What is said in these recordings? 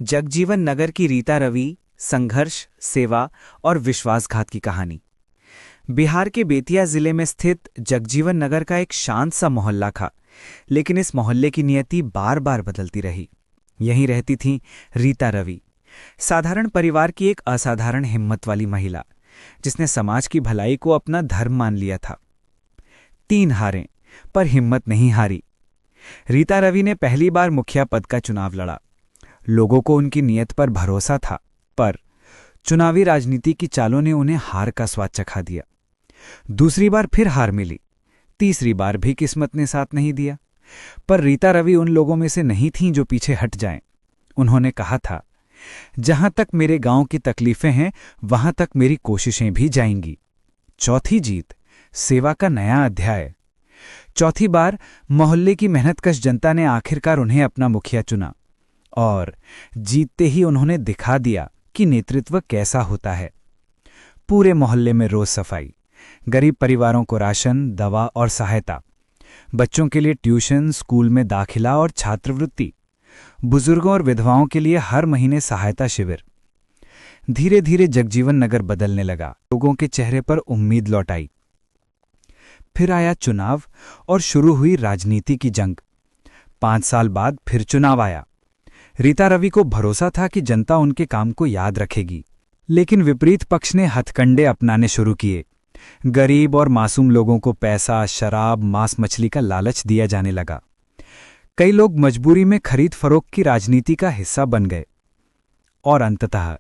जगजीवन नगर की रीता रवि, संघर्ष, सेवा और विश्वासघात की कहानी। बिहार के बेतिया जिले में स्थित जगजीवन नगर का एक शांत सा मोहल्ला था, लेकिन इस मोहल्ले की नियति बार बार बदलती रही। यहीं रहती थी रीता रवि, साधारण परिवार की एक असाधारण हिम्मत वाली महिला, जिसने समाज की भलाई को अपना धर्म मान लिया था। 3 हारें, पर हिम्मत नहीं हारी। रीता रवि ने पहली बार मुखिया पद का चुनाव लड़ा। लोगों को उनकी नीयत पर भरोसा था, पर चुनावी राजनीति की चालों ने उन्हें हार का स्वाद चखा दिया। दूसरी बार फिर हार मिली, तीसरी बार भी किस्मत ने साथ नहीं दिया। पर रीता रवि उन लोगों में से नहीं थीं जो पीछे हट जाएं। उन्होंने कहा था, जहां तक मेरे गांव की तकलीफें हैं, वहां तक मेरी कोशिशें भी जाएंगी। चौथी जीत, सेवा का नया अध्याय। चौथी बार मोहल्ले की मेहनतकश जनता ने आखिरकार उन्हें अपना मुखिया चुना, और जीतते ही उन्होंने दिखा दिया कि नेतृत्व कैसा होता है। पूरे मोहल्ले में रोज सफाई, गरीब परिवारों को राशन, दवा और सहायता, बच्चों के लिए ट्यूशन, स्कूल में दाखिला और छात्रवृत्ति, बुजुर्गों और विधवाओं के लिए हर महीने सहायता शिविर। धीरे धीरे जगजीवन नगर बदलने लगा। लोगों के चेहरे पर उम्मीद लौट आई। फिर आया चुनाव और शुरू हुई राजनीति की जंग। 5 साल बाद फिर चुनाव आया। रीता रवि को भरोसा था कि जनता उनके काम को याद रखेगी, लेकिन विपरीत पक्ष ने हथकंडे अपनाने शुरू किए। गरीब और मासूम लोगों को पैसा, शराब, मांस मछली का लालच दिया जाने लगा। कई लोग मजबूरी में खरीद फरोख्त की राजनीति का हिस्सा बन गए, और अंततः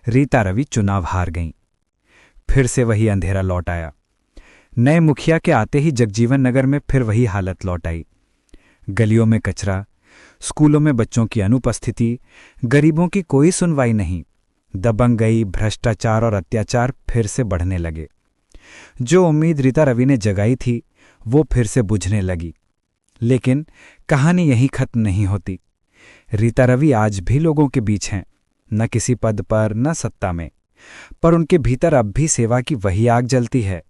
रीता रवि चुनाव हार गईं। फिर से वही अंधेरा लौट आया। नए मुखिया के आते ही जगजीवन नगर में फिर वही हालत लौट आई। गलियों में कचरा, स्कूलों में बच्चों की अनुपस्थिति, गरीबों की कोई सुनवाई नहीं। दबंगई, भ्रष्टाचार और अत्याचार फिर से बढ़ने लगे। जो उम्मीद रीता रवि ने जगाई थी, वो फिर से बुझने लगी। लेकिन कहानी यहीं खत्म नहीं होती। रीता रवि आज भी लोगों के बीच हैं, न किसी पद पर, न सत्ता में, पर उनके भीतर अब भी सेवा की वही आग जलती है,